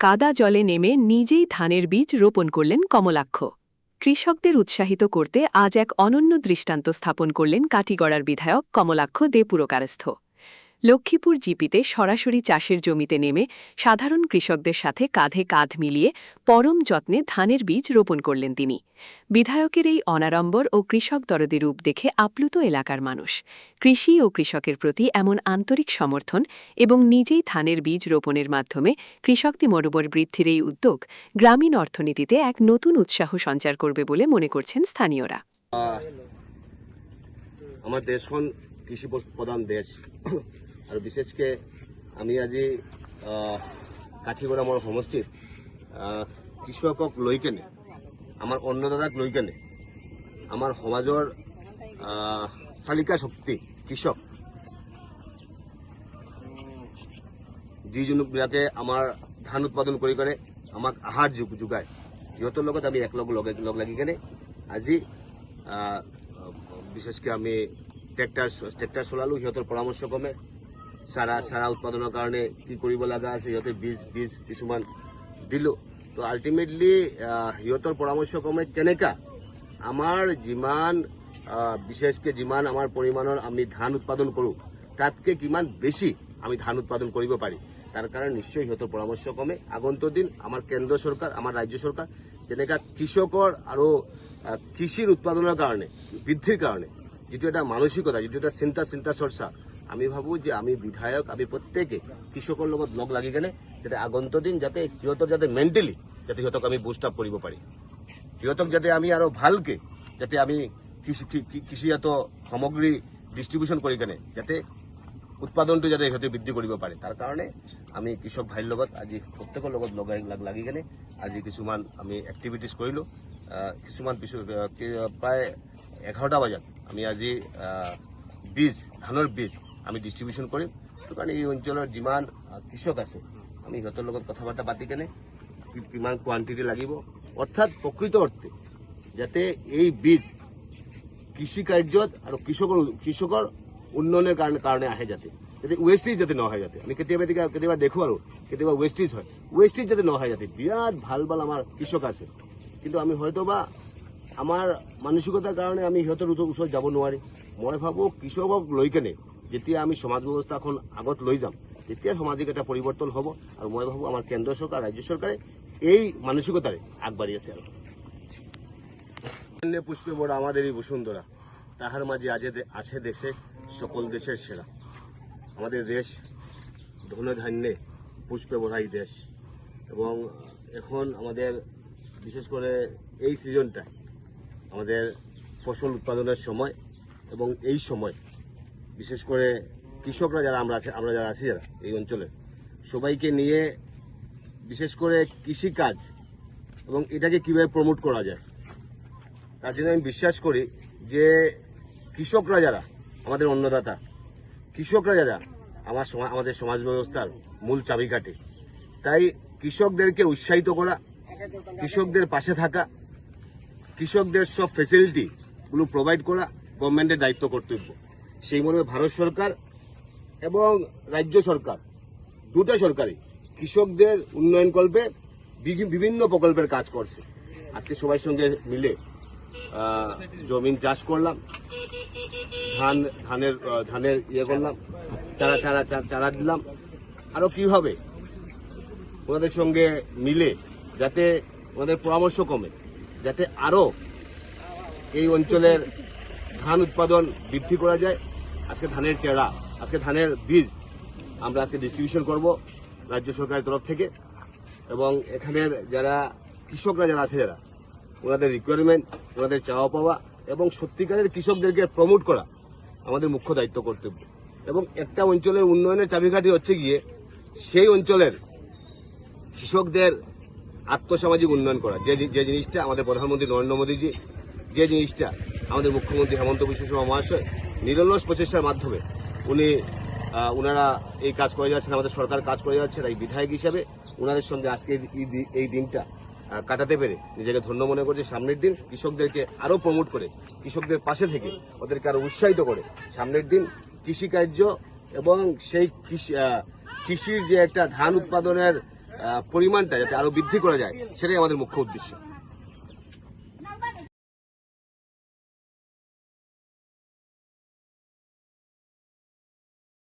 কাদা জলে নেমে নিজেই ধানের বীজ রোপণ করলেন কমলাক্ষ। কৃষকদের উৎসাহিত করতে আজ এক অনন্য দৃষ্টান্ত স্থাপন করলেন কাটিগড়ার বিধায়ক কমলাক্ষ দে পুরকায়স্থ। লক্ষ্মীপুর জিপিতে সরাসরি চাষের জমিতে নেমে সাধারণ কৃষকদের সাথে কাঁধে কাঁধ মিলিয়ে পরম যত্নে ধানের বীজ রোপণ করলেন তিনি। বিধায়কের এই অনাড়ম্বর ও কৃষক দরদি রূপ দেখে আপ্লুত এলাকার মানুষ। কৃষি ও কৃষকের প্রতি এমন আন্তরিক সমর্থন এবং নিজেই ধানের বীজ রোপণের মাধ্যমে কৃষকদের মনোবল বৃদ্ধির এই উদ্যোগ গ্রামীণ অর্থনীতিতে এক নতুন উৎসাহ সঞ্চার করবে বলে মনে করছেন স্থানীয়রা। আমার দেশখন কৃষি প্রধান দেশ আর বিশেষকে আমি আজি কাঠিগড়া মোৰ সমষ্টিত কৃষকক লৈ কেনে আমাৰ অন্নদাতাক লৈ কেনে আমাৰ সমাজৰ চালিকা শক্তি কৃষক যিজনবিলাকে আমাৰ ধান উৎপাদন কৰি কেনে আমাক আহাৰ যোগায় সিহঁতৰ লগত আমি একলগ লাগি কেনে আজি বিশেষকৈ আমি ট্ৰেক্টাৰ চলালো সিহঁতৰ পৰামৰ্শ ক্ৰমে চাৰা উৎপাদনৰ কাৰণে কি কৰিব লগা আছে সিহঁতে বীজ কিছুমান দিলোঁ। তো আল্টিমেটলি সিহঁতৰ পৰামৰ্শ ক্ৰমে কেনেকা আমাৰ যিমান বিশেষকৈ যিমান আমাৰ পৰিমাণৰ আমি ধান উৎপাদন কৰোঁ তাতকৈ কিমান বেছি আমি ধান উৎপাদন কৰিব পাৰি তাৰ কাৰণে নিশ্চয় সিহঁতৰ পৰামৰ্শ ক্ৰমে আগন্তুক দিন আমাৰ কেন্দ্ৰ চৰকাৰ আমাৰ ৰাজ্য চৰকাৰ যেনেকা কৃষকৰ আৰু কৃষিৰ উৎপাদনৰ কাৰণে বৃদ্ধিৰ কাৰণে যিটো এটা মানসিকতা যিটো এটা চিন্তা চৰ্চা আমি ভাবোঁ যে আমি বিধায়ক আমি প্ৰত্যেকে কৃষকৰ লগত লগ লাগি কেনে যাতে আগন্তুক দিন যাতে সিহঁতক যাতে মেণ্টেলি যাতে সিহঁতক আমি বুষ্ট আপ কৰিব পাৰি সিহঁতক যাতে আমি আৰু ভালকৈ যাতে আমি কৃষিজাত সামগ্ৰী ডিষ্ট্ৰিবিউশ্যন কৰি কেনে যাতে উৎপাদনটো যাতে সিহঁতে বৃদ্ধি কৰিব পাৰে তাৰ কাৰণে আমি কৃষক ভাইৰ লগত আজি প্ৰত্যেকৰ লগত লাগি কেনে আজি কিছুমান আমি এক্টিভিটিজ কৰিলোঁ। কিছুমান প্ৰায় 11টা বজাত আমি আজি ধানৰ বীজ আমি ডিষ্ট্ৰিবিউশ্যন কৰিম। সেইটো কাৰণে এই অঞ্চলৰ যিমান কৃষক আছে আমি সিহঁতৰ লগত কথা বাৰ্তা পাতি কেনে কিমান কোৱান্টিটি লাগিব অৰ্থাৎ প্ৰকৃত অৰ্থে যাতে এই বীজ কৃষি কাৰ্যত আৰু কৃষকৰ উন্নয়নৰ কাৰণে আহে যাতে ৱেষ্টেজ যাতে নহয় যাতে আমি কেতিয়াবা দেখোঁ আৰু কেতিয়াবা ৱেষ্টেজ হয় ৱেষ্টেজ যাতে নহয় যাতে বিৰাট ভাল আমাৰ কৃষক আছে কিন্তু আমি হয়তোবা আমাৰ মানসিকতাৰ কাৰণে আমি সিহঁতৰ ওচৰত যাব নোৱাৰি। মই ভাবোঁ কৃষকক লৈ কেনে যেতিয়া আমি সমাজ ব্যৱস্থাখন আগত লৈ যাম তেতিয়া সামাজিক এটা পৰিৱৰ্তন হ'ব আৰু মই ভাবোঁ আমাৰ কেন্দ্ৰ চৰকাৰ ৰাজ্য চৰকাৰে এই মানসিকতাৰে আগবাঢ়ি আছে। আৰু পুষ্পে বড় আমাদের এই বসুন্ধরা তাহার মাঝে আছে দেশে সকল দেশের সেরা আমাদের দেশ ধনে ধান্যে পুষ্পে ভরা দেশ এবং এখন আমাদের বিশেষ করে এই সিজনটা আমাদের ফসল উৎপাদনের সময় এবং এই সময় বিশেষ করে কৃষকরা যারা আমরা যারা আছি যারা এই অঞ্চলে সবাইকে নিয়ে বিশেষ করে কৃষিকাজ এবং এটাকে কীভাবে প্রমোট করা যায় তার জন্য আমি বিশ্বাস করি যে কৃষকরা যারা আমাদের অন্নদাতা কৃষকরা যারা আমাদের সমাজ ব্যবস্থার মূল চাবিকাঠি তাই কৃষকদেরকে উৎসাহিত করা কৃষকদের পাশে থাকা কৃষকদের সব ফেসিলিটিগুলো প্রোভাইড করা গভর্নমেন্টের দায়িত্ব কর্তব্য। সেই মর্মে ভারত সরকার এবং রাজ্য সরকার দুটো সরকারই কৃষকদের উন্নয়ন কল্পে বিভিন্ন প্রকল্পের কাজ করছে। আজকে সবার সঙ্গে মিলে জমিন চাষ করলাম ধানের করলাম চারা দিলাম আরও কীভাবে ওনাদের সঙ্গে মিলে যাতে ওনাদের পরামর্শ কমে যাতে আরও এই অঞ্চলের ধান উৎপাদন বৃদ্ধি করা যায়। আজকে ধানের চারা আজকে ধানের বীজ আমরা আজকে ডিস্ট্রিবিউশন করব রাজ্য সরকারের তরফ থেকে এবং এখানের যারা কৃষকরা যারা আছে যারা ওনাদের রিকোয়ারমেন্ট ওনাদের চাওয়া পাওয়া এবং সত্যিকারের কৃষকদেরকে প্রমোট করা আমাদের মুখ্য দায়িত্ব কর্তব্য এবং একটা অঞ্চলের উন্নয়নের চাবিকাঠি হচ্ছে গিয়ে সেই অঞ্চলের কৃষকদের আত্মসামাজিক উন্নয়ন করা যে জিনিসটা আমাদের প্রধানমন্ত্রী নরেন্দ্র মোদীজি যে জিনিসটা আমাদের মুখ্যমন্ত্রী হেমন্ত বিশ্ব শর্মা মহাশয় নিরলস প্রচেষ্টার মাধ্যমে ওনারা এই কাজ করে যাচ্ছেন আমাদের সরকার কাজ করে যাচ্ছে। তাই বিধায়ক হিসাবে ওনাদের সঙ্গে আজকে এই দিনটা কাটাতে পেরে নিজেকে ধন্য মনে করছে। সামনের দিন কৃষকদেরকে আরও প্রমোট করে কৃষকদের পাশে থেকে ওদেরকে আরও উৎসাহিত করে সামনের দিন কৃষিকার্য এবং সেই কৃষির যে একটা ধান উৎপাদনের পরিমাণটা যাতে আরো বৃদ্ধি করা যায় সেটাই আমাদের মুখ্য উদ্দেশ্য।